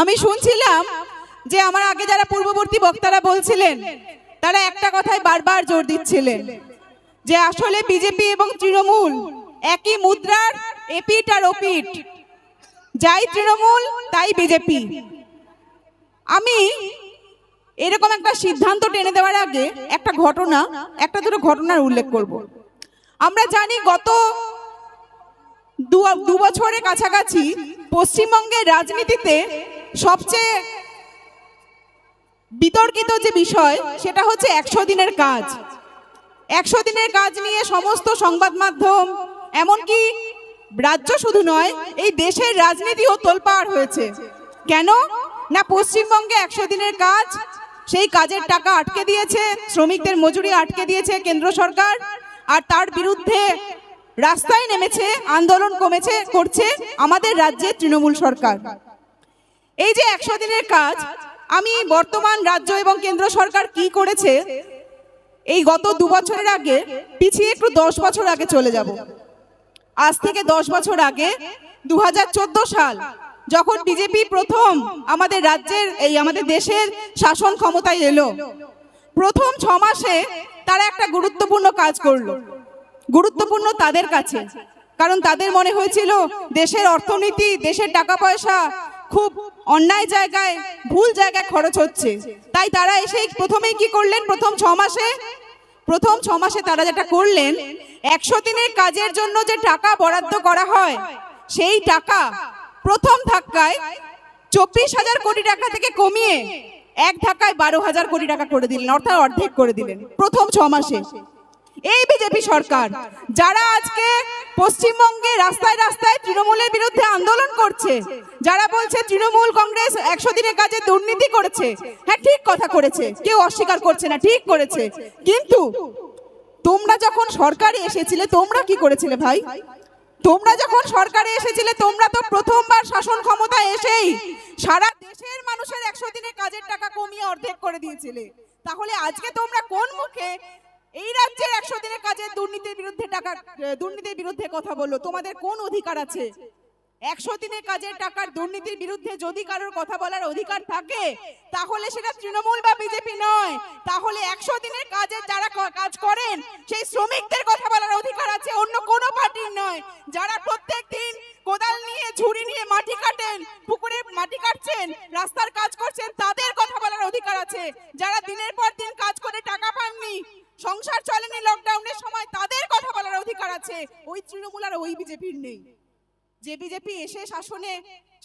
আমি শুনছিলাম যে আমার আগে যারা পূর্ববর্তী বক্তারা বলছিলেন তারা একটা কথাই বারবার জোর দিচ্ছিলেন যে আসলে বিজেপি এবং তৃণমূল একই মুদ্রার এপিঠ আর ওপিঠ, যাই তৃণমূল তাই বিজেপি। আমি এরকম একটা সিদ্ধান্ত টেনে দেওয়ার আগে একটা দুটো ঘটনার উল্লেখ করব। আমরা জানি গত দু বছরের কাছাকাছি পশ্চিমবঙ্গের রাজনীতিতে সবচেয়ে বিতর্কিত যে বিষয় সেটা হচ্ছে 100 দিনের কাজ। 100 দিনের কাজ নিয়ে সমস্ত সংবাদ মাধ্যম, এমনকি রাজ্য শুধু নয়, এই দেশের রাজনীতিও তোলপাড় হয়েছে। কেন না, পশ্চিমবঙ্গে 100 দিনের কাজ, সেই কাজের টাকা আটকে দিয়েছে, শ্রমিকদের মজুরি আটকে দিয়েছে কেন্দ্র সরকার, আর তার বিরুদ্ধে রাস্তায় নেমেছে, আন্দোলন করছে আমাদের রাজ্যের তৃণমূল সরকার। এই যে 100 দিনের কাজ, আমি বর্তমান রাজ্য এবং কেন্দ্র সরকার কি করেছে এই গত 2 বছরের আগে পিছিয়ে একটু 10 বছর আগে চলে যাব। আজ থেকে 10 বছর আগে 2014 সাল যখন বিজেপি প্রথম আমাদের রাজ্যের আমাদের দেশের শাসন ক্ষমতায় এলো, প্রথম 6 মাসে তারা একটা গুরুত্বপূর্ণ কাজ করলো। গুরুত্বপূর্ণ তাদের কাছে, কারণ তাদের মনে হয়েছিল দেশের অর্থনীতি, দেশের টাকা পয়সা খুব অন্যায় জায়গায়, ভুল জায়গায় খরচ হচ্ছে। তাই তারা এসে প্রথমেই কি করলেন, প্রথম 6 মাসে তারা যেটা করলেন, 100 দিনের কাজের জন্য যে টাকা বরাদ্দ করা হয় সেই টাকা প্রথম ধাক্কায় 24,000 কোটি টাকা থেকে কমিয়ে এক ধাক্কায় 12,000 কোটি টাকা করে দিলেন, অর্থাৎ অর্ধেক করে দিলেন প্রথম 6 মাসে। এই বিজেপি সরকার যারা আজকে পশ্চিমবঙ্গে রাস্তায় রাস্তায় তৃণমূলের বিরুদ্ধে আন্দোলন করছে, যারা বলছে তৃণমূল কংগ্রেস 100 দিনের কাজে দুর্নীতি করেছে, হ্যাঁ ঠিক কথা করেছে, কেউ অস্বীকার করছে না, ঠিক করেছে। কিন্তু তোমরা যখন সরকারে এসেছিলে তোমরা কি করেছিলে ভাই? তোমরা যখন সরকারে এসেছিলে তোমরা তো প্রথমবার শাসন ক্ষমতায় এসেই সারা দেশের মানুষের 100 দিনের কাজের টাকা কমিয়ে অর্ধেক করে দিয়েছিলে। তাহলে আজকে তোমরা কোন মুখে এই রাজ্যের 100 দিনের কাজের দুর্নীতির বিরুদ্ধে কথা বললো? তোমাদের কোন অধিকার আছে? 100 দিনের কাজের টাকার দুর্নীতির বিরুদ্ধে যদি কারোর কথা বলার অধিকার থাকে তাহলে সেটা তৃণমূল বা বিজেপি নয়, তাহলে 100 দিনের কাজের যারা কাজ করেন সেই শ্রমিকদের কথা বলার অধিকার আছে, অন্য কোনো পার্টির নয়। যারা প্রত্যেক দিন কোদাল নিয়ে, ঝুড়ি নিয়ে মাটি কাটেন, পুকুরে মাটি কাটছেন, রাস্তার কাজ করছেন, তাদের কথা বলার অধিকার আছে। যারা দিনের পর দিন কাজ করে টাকা পাননি, সংসার চলেনি লকডাউনের সময়, তাদের কথা বলার অধিকার আছে। ওই তৃণমূল আর ওই বিজেপির নেই। যে বিজেপি এসে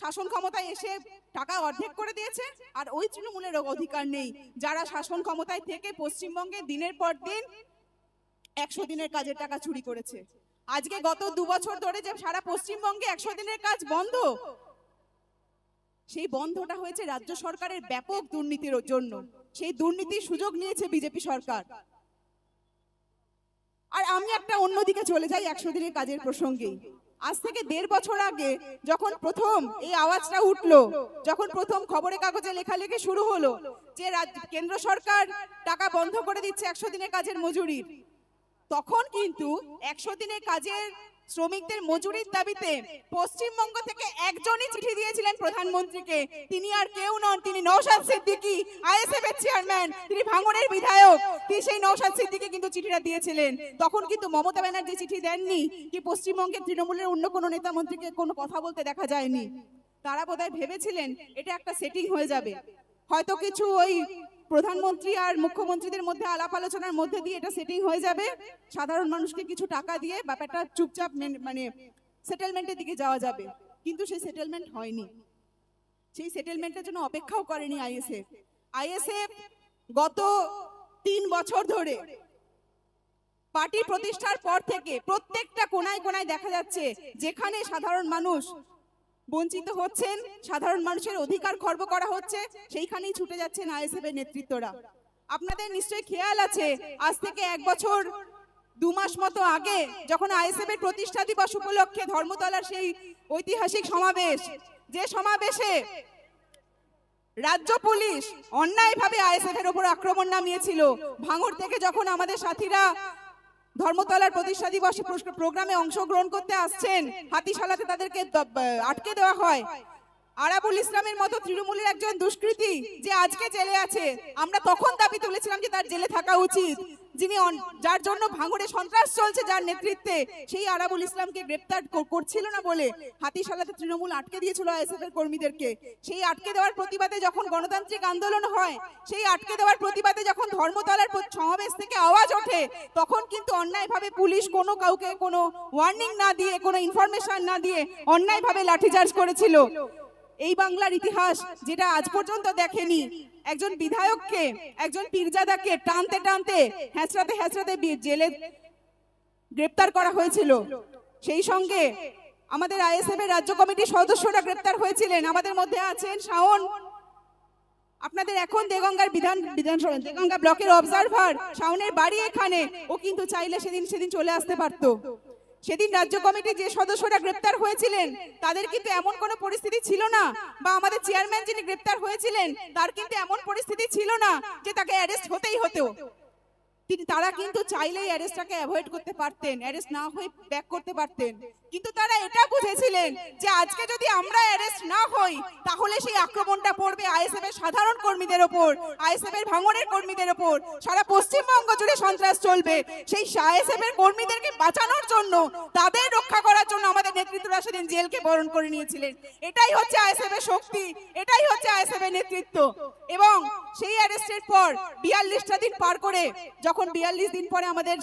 শাসন ক্ষমতায় এসে টাকা অর্ধেক করে দিয়েছে, আর ওই তৃণমূলের অধিকার নেই যারা শাসন ক্ষমতায় থেকে পশ্চিমবঙ্গে দিনের পর দিন 100 দিনের কাজের টাকা চুরি করেছে। আজকে গত 2 বছর ধরে যে সারা পশ্চিমবঙ্গে 100 দিনের কাজ বন্ধ, সেই বন্ধটা হয়েছে রাজ্য সরকারের ব্যাপক দুর্নীতির জন্য। সেই দুর্নীতির সুযোগ নিয়েছে বিজেপি সরকার। আর আমি একটা অন্যদিকে চলে যাই 100 দিনের কাজের প্রসঙ্গে। আজ থেকে 1.5 বছর আগে যখন প্রথম এই আওয়াজটা উঠলো, যখন প্রথম খবরের কাগজে লেখালেখি শুরু হলো যে কেন্দ্র সরকার টাকা বন্ধ করে দিচ্ছে 100 দিনের কাজের মজুরির, তখন কিন্তু 100 দিনের কাজের শ্রমিকদের মজুরির দাবিতে পশ্চিমবঙ্গ থেকে একজনই চিঠি দিয়েছিলেন প্রধানমন্ত্রীকে। তিনি আর কেউ নন, তিনি নওশাদ সিদ্দিকী, আইএসএফ এর চেয়ারম্যান, তিনি ভাঙড়ের বিধায়ক। তিনি সেই নওশাদ সিদ্দিকী কিন্তু চিঠিটা দিয়েছিলেন। তখন কিন্তু মমতা ব্যানার্জি চিঠি দেননি, কি পশ্চিমবঙ্গের তৃণমূলের অন্য কোনো নেতা মন্ত্রীকে কোনো কথা বলতে দেখা যায়নি। তারা বোধহয় ভেবেছিলেন এটা একটা সেটিং হয়ে যাবে, হয়তো কিছু ওই প্রধানমন্ত্রী আর মুখ্যমন্ত্রীদের মধ্যে আলাপ আলোচনার মধ্যে দিয়ে এটা সেটিং হয়ে যাবে, সাধারণ মানুষকে কিছু টাকা দিয়ে ব্যাপারটা চুপচাপ মানে সেটেলমেন্টের দিকে যাওয়া যাবে। কিন্তু সেই সেটেলমেন্ট হয়নি। সেই সেটেলমেন্টের জন্য অপেক্ষাও করেনি আইএসএফ গত 3 বছর ধরে পার্টি প্রতিষ্ঠার পর থেকে প্রত্যেকটা কোনায় কোনায় দেখা যাচ্ছে যেখানে সাধারণ মানুষ বঞ্চিত হচ্ছেন, সাধারণ মানুষের অধিকার খর্ব করা হচ্ছে, সেইখানেই ছুটে যাচ্ছেন আইএসএফ এর নেতৃত্বরা। আপনাদের নিশ্চয়ই খেয়াল আছে, আজ থেকে 1 বছর 2 মাস মতো আগে যখন আইএসএফ এর প্রতিষ্ঠা দিবস উপলক্ষে ধর্মতলার সেই ঐতিহাসিক সমাবেশ, যে সমাবেশে রাজ্য পুলিশ অন্যায়ভাবে আইএসএফ এর উপর আক্রমণ নামিয়েছিল, ভাঙড় থেকে যখন আমাদের সাথীরা ধর্মতলার প্রতিষ্ঠা দিবসে প্রোগ্রামে অংশগ্রহণ করতে আসছেন, হাতিশালাতে তাদেরকে আটকে দেওয়া হয়। আরাবুল ইসলামের মতো তৃণমূলের একজন দুষ্কৃতী যে আজকে জেলে আছে, আমরা তখন দাবি তুলেছিলাম যে তার জেলে থাকা উচিত। যিনি যার জন্য ভাঙড়ে সন্ত্রাস চলছে, যার নেতৃত্বে, সেই আরাবুল ইসলামকে গ্রেপ্তার করছিল না বলে হাতিশালাতে তৃণমূল আটকে দিয়েছিল আইএসএফ এর কর্মীদেরকে। সেই আটকে দেওয়ার প্রতিবাদে যখন গণতান্ত্রিক আন্দোলন হয়, সেই আটকে দেওয়ার প্রতিবাদে যখন ধর্মতলার সমাবেশ থেকে আওয়াজ ওঠে, তখন কিন্তু অন্যায়ভাবে পুলিশ কোনো কাউকে কোনো ওয়ার্নিং না দিয়ে, কোনো ইনফরমেশন না দিয়ে অন্যায়ভাবে লাঠিচার্জ করেছিল। এই বাংলার ইতিহাস যেটা আজ পর্যন্ত দেখেনি, একজন বিধায়ককে, একজন পীরজাদাকে টানতে টানতে হেঁচড়াতে হেঁচড়াতে জেলে গ্রেপ্তার করা হয়েছিল। সেই সঙ্গে আমাদের আইএসএফ এর রাজ্য কমিটির সদস্যরা গ্রেপ্তার হয়েছিলেন। আমাদের মধ্যে আছেন শাওন, আপনাদের এখন দেগঙ্গার বিধানসভা দেগঙ্গা ব্লকের অবজারভার। শাওনের বাড়ি এখানে, ও কিন্তু চাইলে সেদিন চলে আসতে পারতো। সেদিন রাজ্য কমিটির যে সদস্যরা গ্রেপ্তার হয়েছিলেন তাদের কিন্তু এমন কোনো পরিস্থিতি ছিল না, বা আমাদের চেয়ারম্যান যিনি গ্রেপ্তার হয়েছিলেন তার কিন্তু এমন পরিস্থিতি ছিল না যে তাকে অ্যারেস্ট হতেই হতো। তারা কিন্তু চাইলেই অ্যারেস্টটাকে অ্যাভয়েড করতে পারতেন, অ্যারেস্ট না হয়ে ব্যাক করতে পারতেন। কিন্তু তারা এটা বুঝেছিলেন যে আজকে যদি আমরা অ্যারেস্ট না হই, তাহলে সেই আক্রমণটা পড়বে আইএসএফ এর সাধারণ কর্মীদের ওপর, আইএসএফ এর ভাঙড়ের কর্মীদের ওপর, সারা পশ্চিমবঙ্গ জুড়ে সন্ত্রাস চলবে। সেই আইএসএফ এর কর্মীদেরকে বাঁচানোর জন্য, তাদের রক্ষা করার জন্য আমাদের নেতৃত্বরা সেদিন জেলকে বরণ করে নিয়েছিলেন। এটাই হচ্ছে আইএসএফ এর শক্তি, এটাই হচ্ছে আইএসএফ এর নেতৃত্ব। এবং সেই অ্যারেস্টের পর 42টা দিন পার করে, যখন 42 দিন পরে আমাদের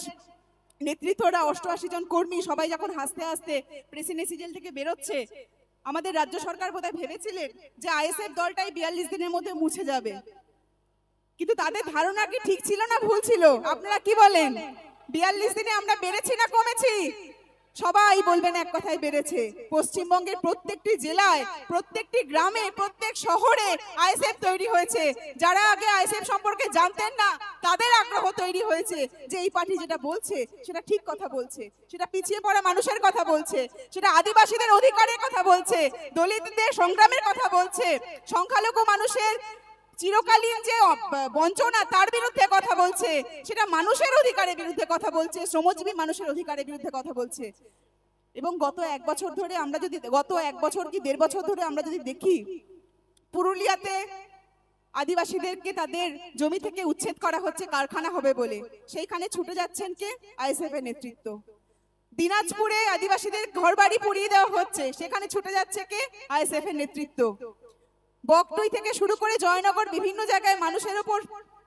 নেতৃত্বরা 88 জন কর্মী সবাই যখন হাসতে হাসতে প্রেসিডেন্সি জেল থেকে বেরোচ্ছে, আমাদের রাজ্য সরকার বোধহয় ভেবেছিলেন যে আইএসএফ দলটাই 42 দিনের মধ্যে মুছে যাবে। কিন্তু তাদের ধারণা কি ঠিক ছিল না ভুল ছিল? আপনারা কি বলেন? 42 দিনে আমরা বেড়েছি না কমেছি? সবাই বলবেন এক কথায় বেড়েছে। পশ্চিমবঙ্গের প্রত্যেকটি জেলায়, প্রত্যেকটি গ্রামে, প্রত্যেক শহরে আইএসএফ তৈরি হয়েছে। যারা আগে আইএসএফ সম্পর্কে জানতেন না, তাদের আগ্রহ তৈরি হয়েছে যে এই পার্টি যেটা বলছে সেটা ঠিক কথা বলছে, সেটা পিছিয়ে পড়া মানুষের কথা বলছে, সেটা আদিবাসীদের অধিকারের কথা বলছে, দলিতদের সংগ্রামের কথা বলছে, সংখ্যালঘু মানুষের চিরকালীন যে বঞ্চনা তার বিরুদ্ধে কথা বলছে, সেটা মানুষের অধিকারের বিরুদ্ধে কথা বলছে, শ্রমজীবী মানুষের অধিকারের বিরুদ্ধে কথা বলছে। এবং গত 1 বছর ধরে আমরা যদি, গত 1 বছর কি 1.5 বছর ধরে আমরা যদি দেখি, পুরুলিয়াতে আদিবাসীদেরকে তাদের জমি থেকে উচ্ছেদ করা হচ্ছে কারখানা হবে বলে, সেইখানে ছুটে যাচ্ছেন কে? আইএসএফ এর নেতৃত্ব। দিনাজপুরে আদিবাসীদের ঘরবাড়ি পুড়িয়ে দেওয়া হচ্ছে, সেখানে ছুটে যাচ্ছে কে? আইএসএফ এর নেতৃত্ব। বকটুই থেকে শুরু করে জয়নগর, বিভিন্ন জায়গায় মানুষের উপর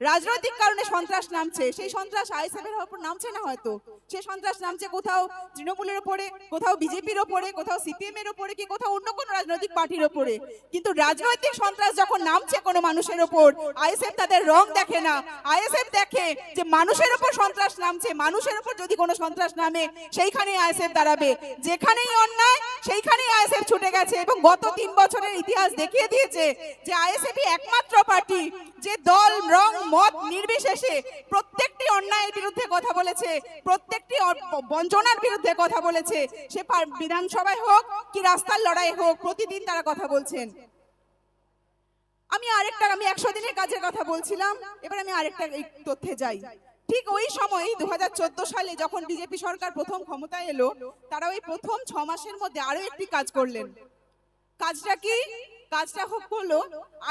রাজনৈতিক কারণে সন্ত্রাস নামছে। সেই সন্ত্রাস আইএসএফ এর উপর নামছে না হয়তো, সেই সন্ত্রাস নামছে কোথাও তৃণমূলের উপরে, কোথাও বিজেপির উপরে, কোথাও সিপিএম এর উপরে, কি কোথাও অন্য কোনো রাজনৈতিক পার্টির উপরে। কিন্তু রাজনৈতিক সন্ত্রাস যখন নামছে কোনো মানুষের উপর, আইএসএফ তাদের রং দেখে না। আইএসএফ দেখে যে মানুষের উপর সন্ত্রাস নামছে, মানুষের উপর যদি কোনো সন্ত্রাস নামে সেইখানেই আইএসএফ দাঁড়াবে। যেখানেই অন্যায় সেইখানেই আইএসএফ ছুটে গেছে। এবং গত 3 বছরের ইতিহাস দেখিয়ে দিয়েছে যে আইএসএফই একমাত্র পার্টি যে দল, রং, মত নির্বিশেষে প্রত্যেকটি অন্যায়ের বিরুদ্ধে কথা বলেছে, প্রত্যেকটি বঞ্চনার বিরুদ্ধে কথা বলেছে। সে বিধানসভায় হোক কি রাস্তার লড়াই হোক, প্রতিদিন তারা কথা বলছেন। আমি 100 দিনের কাজের কথা বলছিলাম, এবার আমি আরেকটা তথ্যে যাই। ঠিক ওই সময় 2014 সালে যখন বিজেপি সরকার প্রথম ক্ষমতায় এলো, তারা ওই প্রথম 6 মাসের মধ্যে আরো একটি কাজ করলেন। কাজটা কি? কাজটা হলো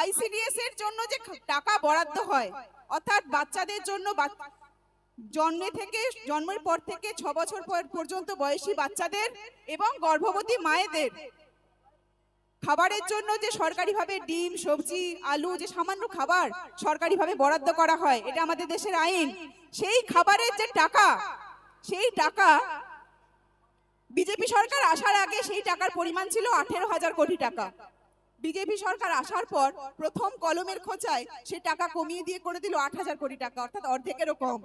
আইসিডিএস এর জন্য যে টাকা বরাদ্দ হয়, অর্থাৎ বাচ্চাদের জন্য জন্মের পর থেকে 6 বছর পর্যন্ত বয়সী বাচ্চাদের এবং গর্ভবতী মায়েদের খাবারের জন্য যে সরকারিভাবে ডিম, সবজি, আলু, যে সামান্য খাবার সরকারিভাবে বরাদ্দ করা হয়, এটা আমাদের দেশের আইন। সেই খাবারের যে টাকা, সেই টাকা বিজেপি সরকার আসার আগে সেই টাকার পরিমাণ ছিল 18,000 কোটি টাকা। বিজেপি সরকার আসার পর প্রথম কলমের খোঁচায় সে টাকা কমিয়ে দিয়ে করে দিল 8,000 কোটি টাকা, অর্থাৎ অর্ধেকেরও কম।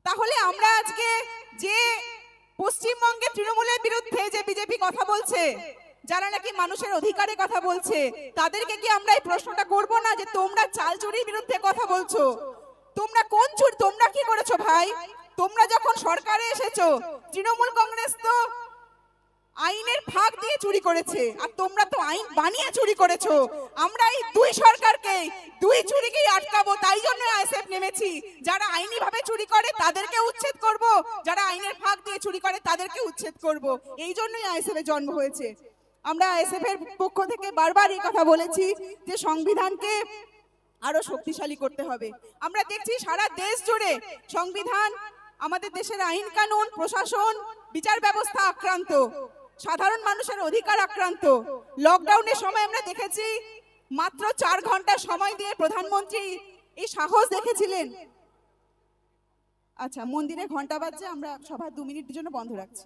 তাহলে আমরা আজকে যে পশ্চিমবঙ্গে তৃণমূলের বিরুদ্ধে যে বিজেপি কথা বলছে, যারা নাকি মানুষের অধিকারে কথা বলছে, তাদেরকে কি আমরা এই প্রশ্নটা করব না যে তোমরা চাল চুরির বিরুদ্ধে কথা বলছো? তোমরা কোন চুরি, তোমরা কি করেছো ভাই? তোমরা যখন সরকারে এসেছো, তৃণমূল কংগ্রেস তো আইনের ফাঁক দিয়ে চুরি করেছে, আর তোমরা তো আইন বানিয়ে চুরি করেছো। আমরা এই দুই সরকারকে, দুই চুরিকেই আটকাবো, তাই জন্য আইএসএফ নেমেছি। যারা আইনি ভাবে চুরি করে তাদেরকে উচ্ছেদ করব, যারা আইনের ফাঁক দিয়ে চুরি করে তাদেরকে উচ্ছেদ করব। এই জন্যই আইএসএফ এর জন্ম হয়েছে। আমরা আইএসএফ এর পক্ষ থেকে বারবার এই কথা বলেছি যে সংবিধানকে আরো শক্তিশালী করতে হবে। আমরা দেখছি সারা দেশ জুড়ে সংবিধান, আমাদের দেশের আইন কানুন, প্রশাসন, বিচার ব্যবস্থা আক্রান্ত, সাধারণ মানুষের অধিকার আক্রান্ত। লকডাউনের সময় আমরা দেখেছি মাত্র 4 ঘন্টা সময় দিয়ে প্রধানমন্ত্রী এই সাহস দেখেছিলেন। আচ্ছা, মন্দিরে ঘন্টা বাজছে, আমরা সভা 2 মিনিটের জন্য বন্ধ রাখছি।